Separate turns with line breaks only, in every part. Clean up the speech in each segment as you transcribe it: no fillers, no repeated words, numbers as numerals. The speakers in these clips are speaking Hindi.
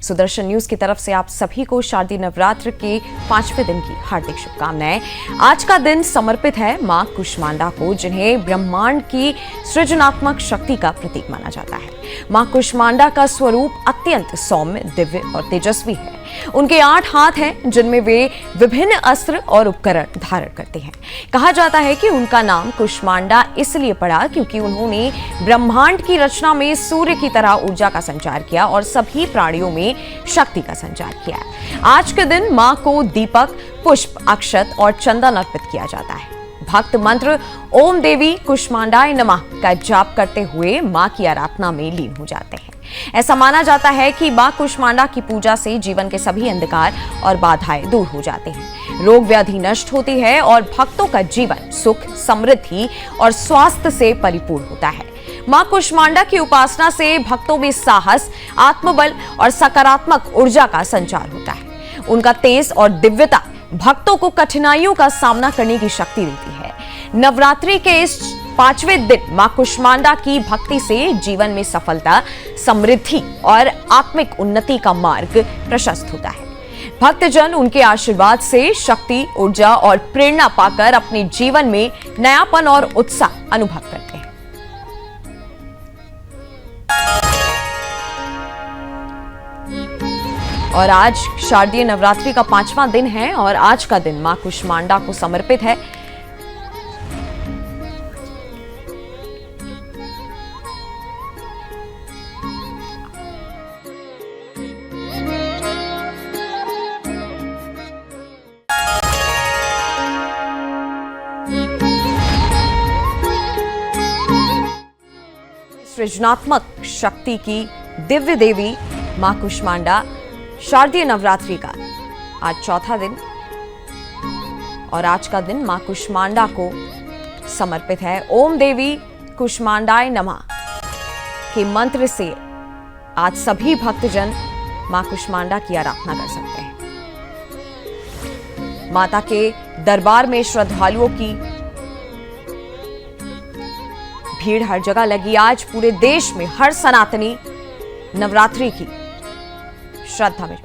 सुदर्शन न्यूज की तरफ से आप सभी को शारदीय नवरात्र के 5वें दिन की हार्दिक शुभकामनाएं। आज का दिन समर्पित है मां कुष्मांडा को, जिन्हें ब्रह्मांड की सृजनात्मक शक्ति का प्रतीक माना जाता है। मां कुष्मांडा का स्वरूप अत्यंत सौम्य, दिव्य और तेजस्वी है। उनके 8 हाथ हैं, जिनमें वे विभिन्न अस्त्र और उपकरण धारण करते हैं। कहा जाता है कि उनका नाम कुष्मांडा इसलिए पड़ा क्योंकि उन्होंने ब्रह्मांड की रचना में सूर्य की तरह ऊर्जा का संचार किया और सभी प्राणियों में शक्ति का संचार किया। आज के दिन मां को दीपक, पुष्प, अक्षत और चंदन अर्पित किया जाता है। भक्त मंत्र ओम देवी कुष्मांडाय नमः का जाप करते हुए मां की आराधना में लीन हो जाते हैं। ऐसा माना जाता है कि मां कुष्मांडा की पूजा से जीवन के सभी अंधकार और बाधाएं दूर हो जाते हैं, रोग व्याधि नष्ट होती है और भक्तों का जीवन सुख, समृद्धि और स्वास्थ्य से परिपूर्ण होता है। मां कुष्मांडा की उपासना से भक्तों में साहस, आत्मबल और सकारात्मक ऊर्जा का संचार होता है। उनका तेज और दिव्यता भक्तों को कठिनाइयों का सामना करने की शक्ति देती है। नवरात्रि के इस 5वें दिन मां कुष्मांडा की भक्ति से जीवन में सफलता, समृद्धि और आत्मिक उन्नति का मार्ग प्रशस्त होता है। भक्तजन उनके आशीर्वाद से शक्ति, ऊर्जा और प्रेरणा पाकर अपने जीवन में नयापन और उत्साह अनुभव करते हैं। और आज शारदीय नवरात्रि का 5वां दिन है और आज का दिन मां कुष्मांडा को समर्पित है। सृजनात्मक शक्ति की दिव्य देवी मां कुष्मांडा, शारदीय नवरात्रि का आज 4था दिन और आज का दिन मां कुष्मांडा को समर्पित है। ओम देवी कुष्मांडाय नमः के मंत्र से आज सभी भक्तजन मां कुष्मांडा की आराधना कर सकते हैं। माता के दरबार में श्रद्धालुओं की भीड़ हर जगह लगी। आज पूरे देश में हर सनातनी नवरात्रि की श्रद्धा में।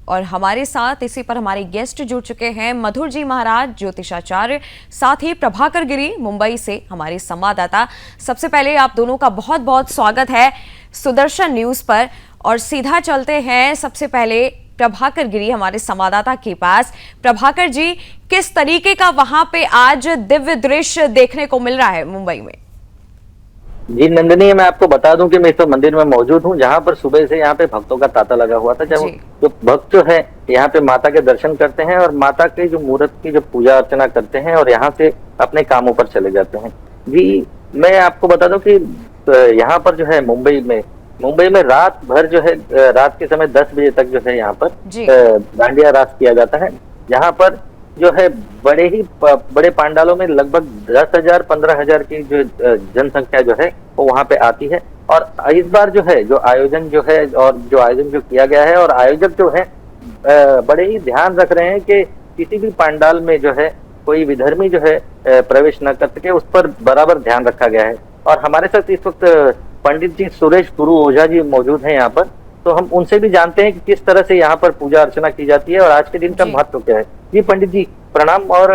और हमारे साथ इसी पर हमारे गेस्ट जुड़ चुके हैं मधुर जी महाराज, ज्योतिषाचार्य, साथ ही प्रभाकर गिरी मुंबई से हमारे संवाददाता। सबसे पहले आप दोनों का बहुत बहुत स्वागत है सुदर्शन न्यूज पर और सीधा चलते हैं सबसे पहले प्रभाकर गिरी हमारे संवाददाता के पास। प्रभाकर जी, किस तरीके का वहां पे आज दिव्य दृश्य देखने को मिल रहा है मुंबई में?
जी नंदिनी, मैं आपको बता दूं कि मैं इस मंदिर में मौजूद हूं, जहां पर सुबह से यहाँ पे भक्तों का तांता लगा हुआ था। जो भक्त जो है यहाँ पे माता के दर्शन करते हैं और माता के जो मूर्त की जो पूजा अर्चना करते हैं और यहाँ से अपने कामों पर चले जाते हैं। जी मैं आपको बता दूं कि यहाँ पर जो है मुंबई में रात भर जो है, रात के समय 10 बजे तक जो है यहाँ पर डांडिया रास किया जाता है। यहाँ पर जो है बड़े पांडालों में लगभग 10,000 15,000 की जो जनसंख्या जो है वो वहाँ पे आती है। और इस बार जो है जो आयोजन जो किया गया है और आयोजक जो है बड़े ही ध्यान रख रहे हैं कि किसी भी पांडाल में जो है कोई विधर्मी जो है प्रवेश न कर सके, उस पर बराबर ध्यान रखा गया है। और हमारे साथ इस वक्त पंडित जी सुरेश गुरु ओझा जी मौजूद हैं यहाँ पर, तो हम उनसे भी जानते हैं कि किस तरह से यहाँ पर पूजा अर्चना की जाती है और आज के दिन का महत्व क्या है। जी पंडित जी प्रणाम, और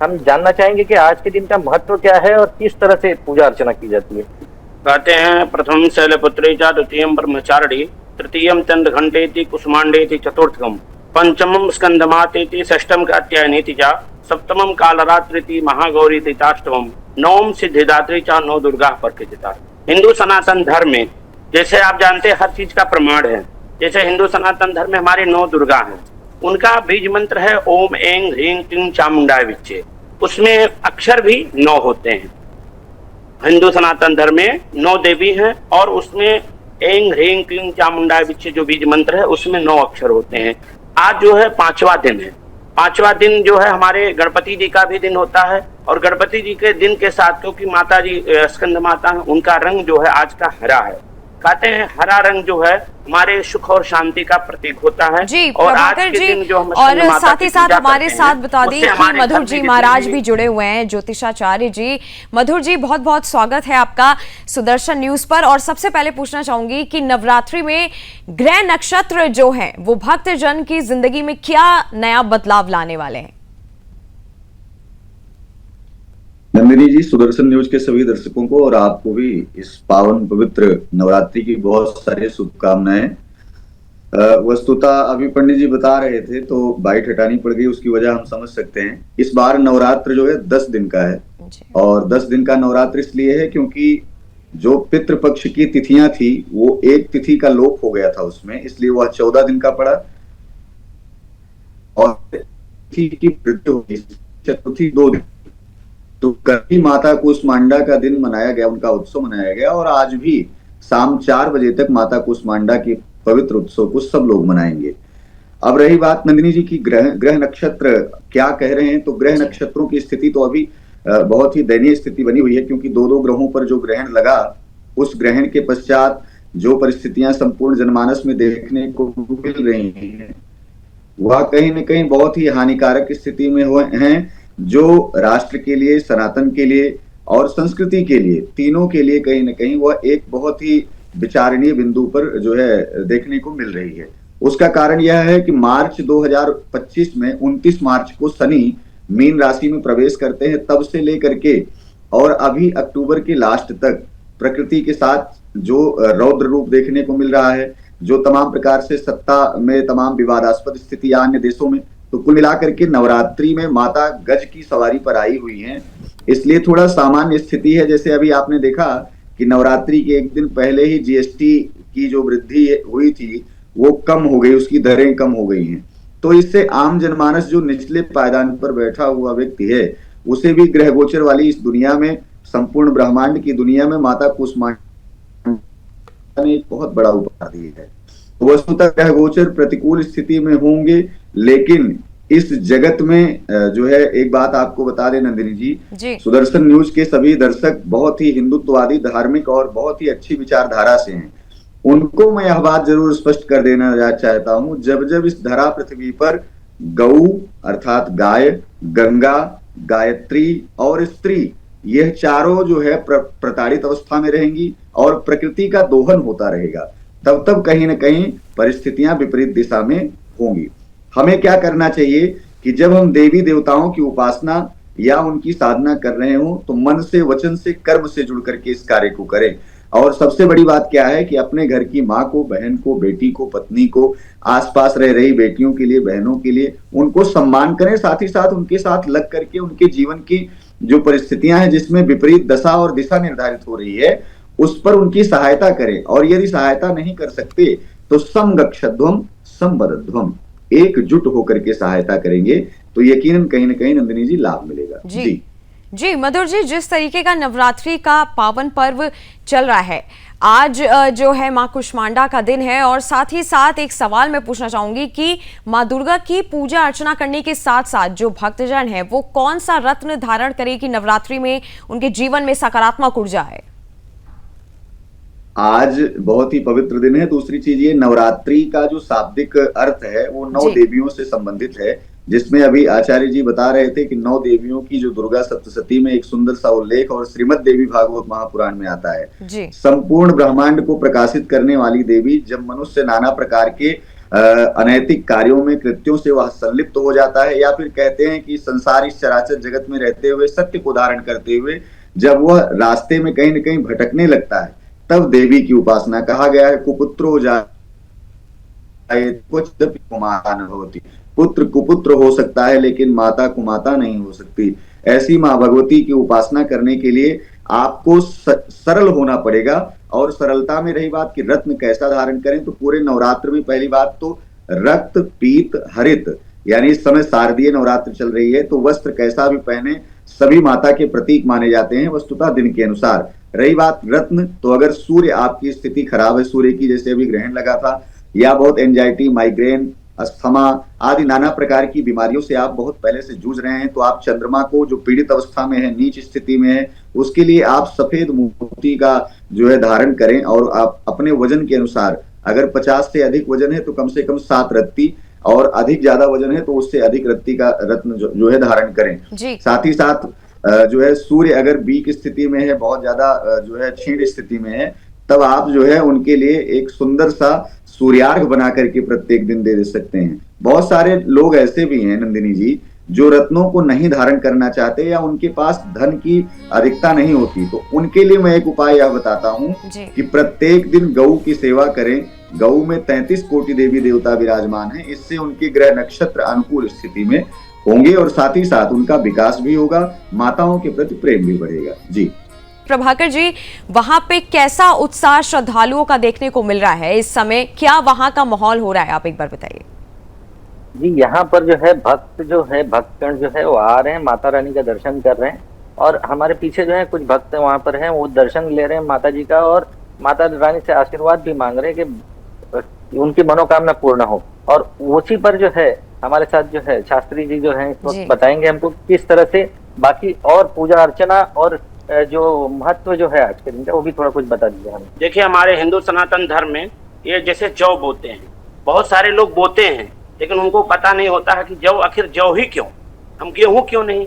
हम जानना चाहेंगे कि आज के दिन का महत्व क्या है और किस तरह से पूजा अर्चना की जाती है।
कहते हैं प्रथम शैलपुत्री च, द्वितीयम ब्रह्मचारिणी, तृतीयम चंद्रघंटेति कुष्मांडेति, चतुर्थम पंचमम स्कंदमातेति, षष्ठम कात्यायनीति च, सप्तमम कालरात्रिति, महागौरीति चाष्टमम, नवम सिद्धिदात्री च, नौ दुर्गा प्रकृतिता। हिंदू सनातन धर्म में जैसे आप जानते हैं हर चीज का प्रमाण है। जैसे हिंदू सनातन धर्म में हमारी 9 दुर्गा हैं, उनका बीज मंत्र है ओम ऐं ह्रीं क्लीं चामुंडाय विच्चे। उसमें अक्षर भी 9 होते हैं। हिंदू सनातन धर्म में 9 देवी हैं और उसमें ऐं ह्रीं क्लीं चामुंडाय विच्चे जो बीज मंत्र है उसमें 9 अक्षर होते हैं। आज जो है 5वां दिन है। 5वां दिन जो है हमारे गणपति जी का भी दिन होता है और गणपति जी के दिन के साथ क्योंकि माता जी स्कंद माता है, उनका रंग जो है आज का हरा है। कहते हैं हरा रंग जो है हमारे सुख और शांति का प्रतीक होता है।
जी
और आज
प्रभाकर
के
जी,
दिन जो हम
और
माता
साथ
की
ही साथ
पूजा
हमारे
करते
साथ
हैं,
बता दी
उससे
कि
हमारे
मधुर
घर
जी
में
महाराज
जितनी
भी जुड़े हुए हैं, ज्योतिषाचार्य जी। मधुर जी, बहुत बहुत स्वागत है आपका सुदर्शन न्यूज पर। और सबसे पहले पूछना चाहूंगी कि नवरात्रि में ग्रह नक्षत्र जो है वो भक्तजन की जिंदगी में क्या नया बदलाव लाने वाले हैं?
नंदिनी जी, सुदर्शन न्यूज के सभी दर्शकों को और आपको भी इस पावन पवित्र नवरात्रि की बहुत सारी शुभकामनाएं। वस्तुतः अभी पंडित जी बता रहे थे तो बाइट हटानी पड़ गई, उसकी वजह हम समझ सकते हैं। इस बार नवरात्र जो है 10 दिन का है, और 10 दिन का नवरात्र इसलिए है क्योंकि जो पितृपक्ष की तिथियां थी वो एक तिथि का लोप हो गया था उसमें, इसलिए वह 14 दिन का पड़ा। और तिथि की वृद्धि होगी, चतुर्थी 2 दिन, तो कल ही माता कूष्मांडा का दिन मनाया गया, उनका उत्सव मनाया गया, और आज भी शाम 4 बजे तक माता कूष्मांडा की पवित्र उत्सव को सब लोग मनाएंगे। अब रही बात नंदिनी जी की ग्रह नक्षत्र क्या कह रहे हैं, तो ग्रह नक्षत्रों की स्थिति तो अभी बहुत ही दयनीय स्थिति बनी हुई है, क्योंकि 2-2 ग्रहों पर जो ग्रहण लगा, उस ग्रहण के पश्चात जो परिस्थितियां संपूर्ण जनमानस में देखने को मिल रही हैं वह कहीं न कहीं बहुत ही हानिकारक स्थिति में हैं, जो राष्ट्र के लिए, सनातन के लिए और संस्कृति के लिए, तीनों के लिए कहीं न कहीं वह एक बहुत ही विचारणीय बिंदु पर जो है देखने को मिल रही है। उसका कारण यह है कि मार्च 2025 में 29 मार्च को शनि मीन राशि में प्रवेश करते हैं, तब से लेकर के और अभी अक्टूबर के लास्ट तक प्रकृति के साथ जो रौद्र रूप देखने को मिल रहा है, जो तमाम प्रकार से सत्ता में तमाम विवादास्पद स्थिति अन्य देशों में, तो कुल मिलाकर के नवरात्रि में माता गज की सवारी पर आई हुई हैं, इसलिए थोड़ा सामान्य स्थिति है। जैसे अभी आपने देखा कि नवरात्रि के एक दिन पहले ही जीएसटी की जो वृद्धि हुई थी वो कम हो गई, उसकी दरें कम हो गई हैं, तो इससे आम जनमानस जो निचले पायदान पर बैठा हुआ व्यक्ति है उसे भी ग्रह गोचर वाली इस दुनिया में, संपूर्ण ब्रह्मांड की दुनिया में माता कूष्मांडा ने एक बहुत बड़ा उपहार दिया है। वस्तुतः ग्रह गोचर प्रतिकूल स्थिति में होंगे, लेकिन इस जगत में जो है, एक बात आपको बता दें नंदिनी जी, सुदर्शन न्यूज के सभी दर्शक बहुत ही हिंदुत्ववादी, धार्मिक और बहुत ही अच्छी विचारधारा से हैं। उनको मैं यह बात जरूर स्पष्ट कर देना चाहता हूं, जब जब इस धरा पृथ्वी पर गौ अर्थात गाय, गंगा, गायत्री और स्त्री, यह चारों जो है प्रताड़ित अवस्था में रहेंगी और प्रकृति का दोहन होता रहेगा, तब तब कहीं ना कहीं परिस्थितियां विपरीत दिशा में होंगी। हमें क्या करना चाहिए कि जब हम देवी देवताओं की उपासना या उनकी साधना कर रहे हो तो मन से, वचन से, कर्म से जुड़ करके इस कार्य को करें। और सबसे बड़ी बात क्या है कि अपने घर की माँ को, बहन को, बेटी को, पत्नी को, आसपास रह रही बेटियों के लिए, बहनों के लिए उनको सम्मान करें, साथ ही साथ उनके साथ लग करके उनके जीवन की जो परिस्थितियां हैं जिसमें विपरीत दशा और दिशा निर्धारित हो रही है उस पर उनकी सहायता करें। और यदि सहायता नहीं कर सकते तो समगच्छध्वम समबद्धध्वम, एकजुट होकर के सहायता करेंगे तो यकीनन कहीं ना कहीं नंदिनी जी लाभ मिलेगा।
जी मधुर जी, जिस तरीके का नवरात्रि का पावन पर्व चल रहा है, आज जो है मां कुष्मांडा का दिन है, और साथ ही साथ एक सवाल मैं पूछना चाहूंगी कि मां दुर्गा की पूजा अर्चना करने के साथ साथ जो भक्तजन है वो कौन सा रत्न धारण करे कि नवरात्रि में उनके जीवन में सकारात्मक ऊर्जा है?
आज बहुत ही पवित्र दिन है। दूसरी चीज ये, नवरात्रि का जो शाब्दिक अर्थ है वो 9 देवियों से संबंधित है, जिसमें अभी आचार्य जी बता रहे थे कि 9 देवियों की जो दुर्गा सप्तशती में एक सुंदर सा उल्लेख और श्रीमद देवी भागवत महापुराण में आता है। संपूर्ण ब्रह्मांड को प्रकाशित करने वाली देवी, जब मनुष्य नाना प्रकार के अनैतिक कार्यों में, कृत्यों से वह संलिप्त हो जाता है, या फिर कहते हैं कि संसार इस चराचर जगत में रहते हुए, सत्य को धारण करते हुए जब वह रास्ते में कहीं न कहीं भटकने लगता है, तब देवी की उपासना कहा गया है। कुपुत्रो जाए होती, पुत्र कुपुत्र हो सकता है लेकिन माता कुमाता नहीं हो सकती। ऐसी माँ भगवती की उपासना करने के लिए आपको सरल होना पड़ेगा। और सरलता में रही बात कि रत्न कैसा धारण करें, तो पूरे नवरात्र में पहली बात तो रक्त, पीत, हरित, यानी इस समय शारदीय नवरात्र चल रही है तो वस्त्र कैसा भी पहने, सभी माता के प्रतीक माने जाते हैं वस्तुतः दिन के अनुसार। रही बात रत्न, तो अगर सूर्य आपकी स्थिति खराब है, सूर्य की जैसे अभी ग्रहण लगा था, या बहुत एंजाइटी, माइग्रेन, अस्थमा आदि नाना प्रकार की बीमारियों से आप बहुत पहले से जूझ रहे हैं, तो आप चंद्रमा को जो पीड़ित अवस्था में है, नीच स्थिति में है, उसके लिए आप सफेद मोती का जो है धारण करें, और आप अपने वजन के अनुसार, अगर 50 से अधिक वजन है तो कम से कम 7 रत्ती, और अधिक ज्यादा वजन है तो उससे अधिक रत्ती का रत्न जो है धारण करें। साथ ही साथ जो है सूर्य अगर वीक स्थिति में है, बहुत ज्यादा जो है क्षीण स्थिति में है, तब आप जो है उनके लिए एक सुंदर सा सूर्यार्घ बना करके प्रत्येक दिन दे सकते हैं। बहुत सारे लोग ऐसे भी हैं नंदिनी जी, जो रत्नों को नहीं धारण करना चाहते या उनके पास धन की अधिकता नहीं होती, तो उनके लिए मैं एक उपाय यह बताता हूँ कि प्रत्येक दिन गऊ की सेवा करें। गऊ में 33 कोटि देवी देवता विराजमान हैं, इससे उनके ग्रह नक्षत्र अनुकूल स्थिति में होंगे और साथ ही साथ उनका विकास भी होगा, माताओं के प्रति प्रेम भी बढ़ेगा। जी
प्रभाकर जी, वहां पे कैसा उत्साह श्रद्धालुओं का देखने को मिल रहा है इस समय, क्या वहां का माहौल हो रहा है, आप एक बार बताइए।
जी, यहाँ पर जो है भक्तगण जो है वो आ रहे हैं, माता रानी का दर्शन कर रहे हैं, और हमारे पीछे जो है कुछ भक्त वहां पर हैं, वो दर्शन ले रहे हैं माता जी का, और माता रानी से आशीर्वाद भी मांग रहे हैं कि उनकी मनोकामना पूर्ण हो। और उसी पर जो है हमारे साथ जो है शास्त्री जी जो है इस वक्त बताएंगे हमको किस तरह से बाकी और पूजा अर्चना और जो महत्व जो है आज के दिन का, वो भी थोड़ा कुछ बता दीजिए हमें।
देखिए, हमारे हिंदू सनातन धर्म में ये जैसे जौ बोते हैं, बहुत सारे लोग बोते हैं, लेकिन उनको पता नहीं होता है कि जौ आखिर जौ ही क्यों, हम गेहूं क्यों नहीं,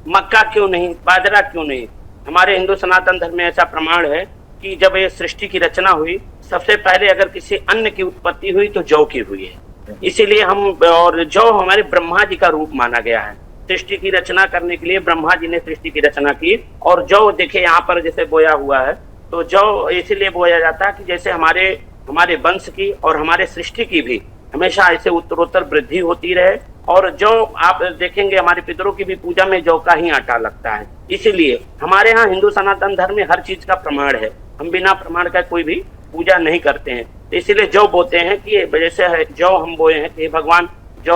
मक्का क्यों नहीं, बाजरा क्यों नहीं। हमारे हिंदू सनातन धर्म में ऐसा प्रमाण है कि जब ये सृष्टि की रचना हुई, सबसे पहले अगर किसी अन्न की उत्पत्ति हुई तो जौ की हुई है। इसीलिए हम, और जौ हमारे ब्रह्मा जी का रूप माना गया है। सृष्टि की रचना करने के लिए ब्रह्मा जी ने सृष्टि की रचना की, और जौ देखिए यहाँ पर जैसे बोया हुआ है, तो जौ इसीलिए बोया जाता है कि जैसे हमारे वंश की और हमारे सृष्टि की भी हमेशा ऐसे उत्तरोत्तर वृद्धि होती रहे। और जौ आप देखेंगे हमारे पितरों की भी पूजा में जौ का ही आटा लगता है। इसीलिए हमारे यहाँ हिंदू सनातन धर्म में हर चीज का प्रमाण है, हम बिना प्रमाण का कोई भी पूजा नहीं करते हैं। इसीलिए जौ बोते हैं कि जैसे जौ हम बोए हैं कि भगवान जो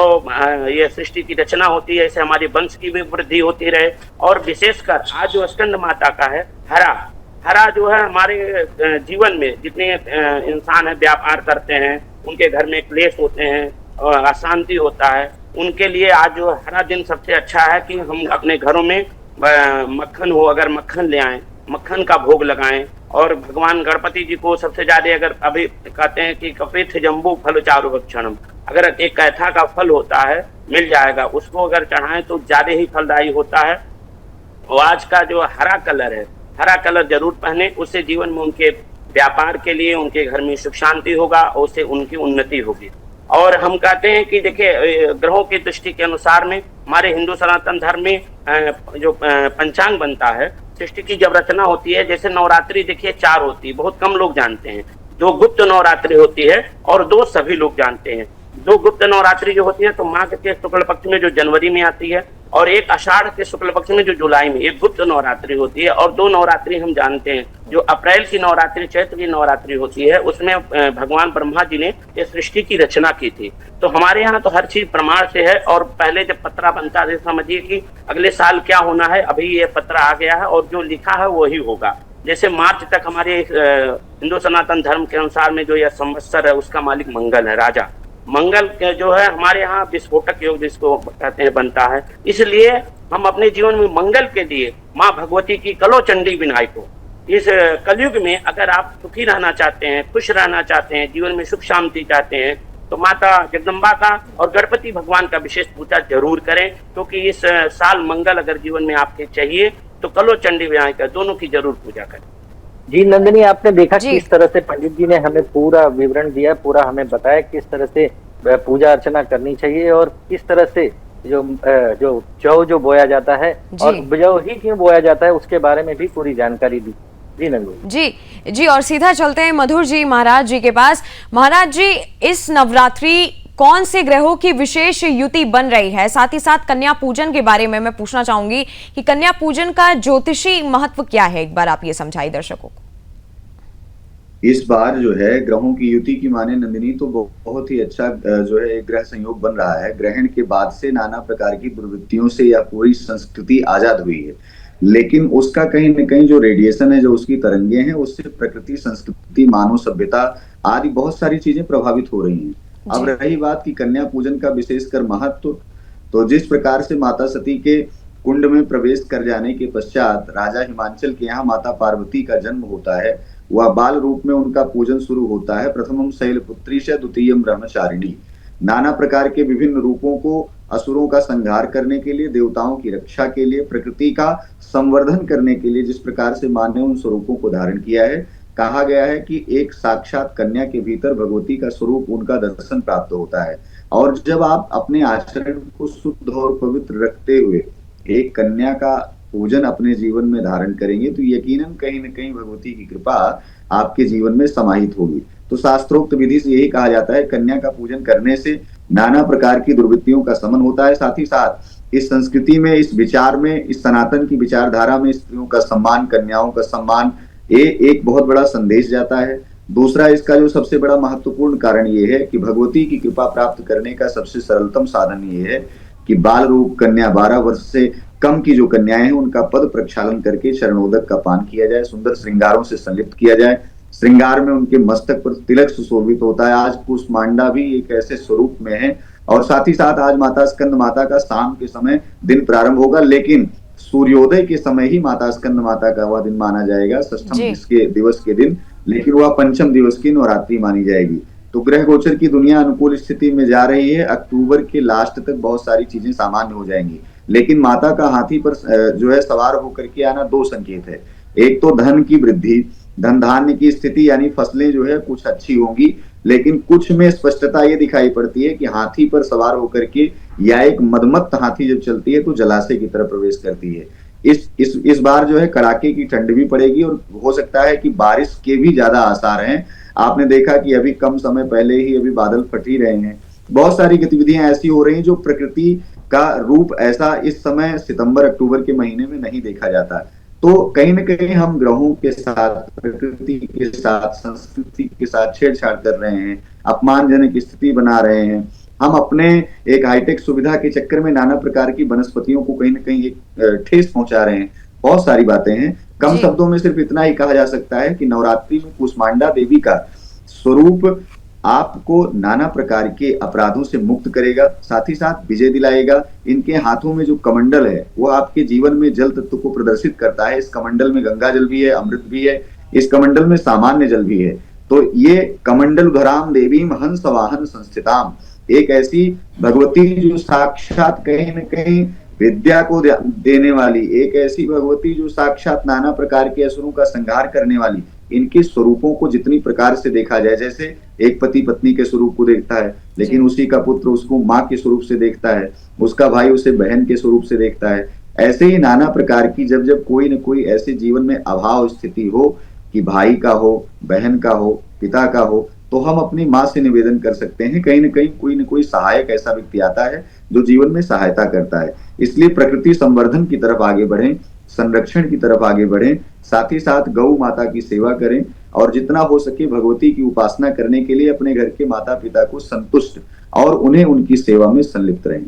ये सृष्टि की रचना होती है, ऐसे हमारे वंश की भी वृद्धि होती रहे। और विशेषकर आज जो स्कंद माता का है हरा जो है, हमारे जीवन में जितने इंसान है व्यापार करते हैं, उनके घर में क्लेश होते हैं और अशांति होता है, उनके लिए आज जो हरा दिन सबसे अच्छा है कि हम अपने घरों में मक्खन हो, अगर मक्खन ले आए, मक्खन का भोग लगाएं। और भगवान गणपति जी को सबसे ज्यादा, अगर अभी कहते हैं कि कपिथ जम्बू फल चारु भक्षणम, अगर एक कैथा का फल होता है मिल जाएगा, उसको अगर चढ़ाएं तो ज्यादा ही फलदायी होता है। और आज का जो हरा कलर है, हरा कलर जरूर पहने, उससे जीवन में उनके व्यापार के लिए, उनके घर में सुख शांति होगा और उससे उनकी उन्नति होगी। और हम कहते हैं कि देखिए, ग्रहों की दृष्टि के अनुसार में हमारे हिंदू सनातन धर्म में जो पंचांग बनता है, सृष्टि की जब रचना होती है, जैसे नवरात्रि देखिए 4 होती है, बहुत कम लोग जानते हैं। 2 गुप्त नवरात्रि होती है और 2 सभी लोग जानते हैं। 2 गुप्त नवरात्रि जो होती है तो माघ के शुक्ल पक्ष में जो जनवरी में आती है, और एक आषाढ़ के शुक्ल पक्ष में जो जुलाई में, एक गुप्त नवरात्रि होती है। और 2 नवरात्रि हम जानते हैं, जो अप्रैल की नवरात्रि, चैत्र की नवरात्रि होती है, उसमें भगवान ब्रह्मा जी ने ये सृष्टि की रचना की थी। तो हमारे यहाँ तो हर चीज प्रमाण से है। और पहले जब पत्रा बनता है, समझिए कि अगले साल क्या होना है, अभी ये पत्रा आ गया है और जो लिखा है वही होगा। जैसे मार्च तक हमारे हिंदू सनातन धर्म के अनुसार में जो यह संवत्सर है, उसका मालिक मंगल है, राजा मंगल जो है हमारे यहाँ विस्फोटक योग जिसको कहते हैं बनता है। इसलिए हम अपने जीवन में मंगल के लिए माँ भगवती की कलो चंडी विनायक को, इस कलयुग में अगर आप सुखी रहना चाहते हैं, खुश रहना चाहते हैं, जीवन में सुख शांति चाहते हैं, तो माता जगदम्बा का और गणपति भगवान का विशेष पूजा जरूर करें। क्योंकि इस साल मंगल अगर जीवन में आपके चाहिए तो कलो चंडी विनायक दोनों की जरूर पूजा करें।
जी नंदिनी, आपने देखा किस तरह से पंडित जी ने हमें पूरा विवरण दिया, पूरा हमें बताया किस तरह से पूजा अर्चना करनी चाहिए और किस तरह से जो जौ बोया जाता है और जौ ही क्यों बोया जाता है उसके बारे में भी पूरी जानकारी दी। जी नंदिनी
जी, और सीधा चलते हैं मधुर जी महाराज जी के पास। महाराज जी, इस नवरात्रि कौन से ग्रहों की विशेष युति बन रही है? साथ ही साथ कन्या पूजन के बारे में मैं पूछना चाहूंगी कि कन्या पूजन का ज्योतिषी महत्व क्या है, एक बार आप ये समझाइए दर्शकों को।
इस बार जो है ग्रहों की युति की माने नंदिनी तो बहुत ही अच्छा जो है एक ग्रह संयोग बन रहा है। ग्रहण के बाद से नाना प्रकार की दुर्वृत्तियों से यह पूरी संस्कृति आजाद हुई है, लेकिन उसका कहीं न कहीं जो रेडिएशन है, जो उसकी तरंगे हैं, उससे प्रकृति, संस्कृति, मानव सभ्यता आदि बहुत सारी चीजें प्रभावित हो रही हैं। अब
जी।
रही बात की कन्या पूजन का विशेषकर महत्व, तो जिस प्रकार से माता सती के कुंड में प्रवेश कर जाने के पश्चात राजा हिमांचल के यहाँ माता पार्वती का जन्म होता है, वह बाल रूप में उनका पूजन शुरू होता है। प्रथमम शैलपुत्री से द्वितीयम ब्रह्मचारिणी। नाना प्रकार के विभिन्न रूपों को असुरों का संहार करने के लिए, देवताओं की रक्षा के लिए, प्रकृति का संवर्धन करने के लिए जिस प्रकार से मां ने उन स्वरूपों को धारण किया है, कहा गया है कि एक साक्षात कन्या के भीतर भगवती का स्वरूप, उनका दर्शन प्राप्त होता है। और जब आप अपने आचरण को शुद्ध और पवित्र रखते हुए एक कन्या का पूजन अपने जीवन में धारण करेंगे तो यकीनन कहीं न कहीं भगवती की कृपा आपके जीवन में समाहित होगी। तो शास्त्रोक्त विधि से यही कहा जाता है, कन्या का पूजन करने से नाना प्रकार की दुर्वृत्तियों का शमन होता है। साथ ही साथ इस संस्कृति में, इस विचार में, इस सनातन की विचारधारा में स्त्रियों का सम्मान, कन्याओं का सम्मान, ये एक बहुत बड़ा संदेश जाता है। दूसरा, इसका जो सबसे बड़ा महत्वपूर्ण कारण ये है कि भगवती की कृपा प्राप्त करने का सबसे सरलतम साधन ये है कि बाल रूप कन्या 12 वर्ष से कम की जो कन्याएं हैं उनका पद प्रक्षालन करके चरणोदक का पान किया जाए, सुंदर श्रृंगारों से संलिप्त किया जाए। श्रृंगार में उनके मस्तक पर तिलक सुशोभित होता है। आज कुष्मांडा भी एक ऐसे स्वरूप में है। और साथ ही साथ आज माता स्कंद माता का शाम के समय दिन प्रारंभ होगा, लेकिन सूर्योदय के समय ही माता स्कंद माता का वह दिन माना जाएगा, षष्ठम दिवस के दिन, लेकिन वह पंचम दिवस की नवरात्रि मानी जाएगी। तो ग्रह गोचर की दुनिया अनुकूल स्थिति में जा रही है। अक्टूबर के लास्ट तक बहुत सारी चीजें सामान्य हो जाएंगी, लेकिन माता का हाथी पर जो है सवार होकर के आना दो संकेत है। एक तो धन की वृद्धि, धन धान्य की स्थिति, यानी फसलें जो है कुछ अच्छी होंगी, लेकिन कुछ में स्पष्टता ये दिखाई पड़ती है कि हाथी पर सवार होकर के या एक मदमत्त हाथी जब चलती है तो जलाशय की तरफ प्रवेश करती है। इस बार जो है कड़ाके की ठंड भी पड़ेगी और हो सकता है कि बारिश के भी ज्यादा आसार हैं। आपने देखा कि अभी कम समय पहले ही अभी बादल फट ही रहे हैं। बहुत सारी गतिविधियां ऐसी हो रही हैं जो प्रकृति का रूप ऐसा इस समय सितंबर अक्टूबर के महीने में नहीं देखा जाता। तो कहीं ना कहीं हम ग्रहों के साथ, प्रकृति के साथ, संस्कृति के साथ छेड़छाड़ कर रहे हैं, अपमानजनक स्थिति बना रहे हैं। हम अपने एक हाईटेक सुविधा के चक्कर में नाना प्रकार की वनस्पतियों को कहीं ना कहीं एक ठेस पहुंचा रहे हैं। बहुत सारी बातें हैं। कम शब्दों में सिर्फ इतना ही कहा जा सकता है कि नवरात्रि में कुष्मांडा देवी का स्वरूप आपको नाना प्रकार के अपराधों से मुक्त करेगा, साथ ही साथ विजय दिलाएगा। इनके हाथों में जो कमंडल है वो आपके जीवन में जल तत्व को प्रदर्शित करता है। इस कमंडल में गंगा जल भी है, अमृत भी है, इस कमंडल में सामान्य जल भी है। तो ये कमंडल धराम देवी हंस वाहन संस्थिताम, एक ऐसी भगवती जो साक्षात कहीं न कहीं विद्या को देने वाली, एक ऐसी भगवती जो साक्षात नाना प्रकार के असुरों का संहार करने वाली। इनके स्वरूपों को जितनी प्रकार से देखा जाए, जैसे एक पति पत्नी के स्वरूप को देखता है, लेकिन उसी का पुत्र उसको माँ के स्वरूप से देखता है, उसका भाई उसे बहन के स्वरूप से देखता है। ऐसे ही नाना प्रकार की जब जब कोई न कोई ऐसे जीवन में अभाव स्थिति हो कि भाई का हो, बहन का हो, पिता का हो, तो हम अपनी माँ से निवेदन कर सकते हैं। कहीं न कोई सहायक ऐसा व्यक्ति आता है जो जीवन में सहायता करता है। इसलिए प्रकृति संवर्धन की तरफ आगे बढ़ें, संरक्षण की तरफ आगे बढ़ें, साथ ही साथ गौ माता की सेवा करें और जितना हो सके भगवती की उपासना करने के लिए अपने घर के माता पिता को संतुष्ट और उन्हें उनकी सेवा में संलिप्त रहें।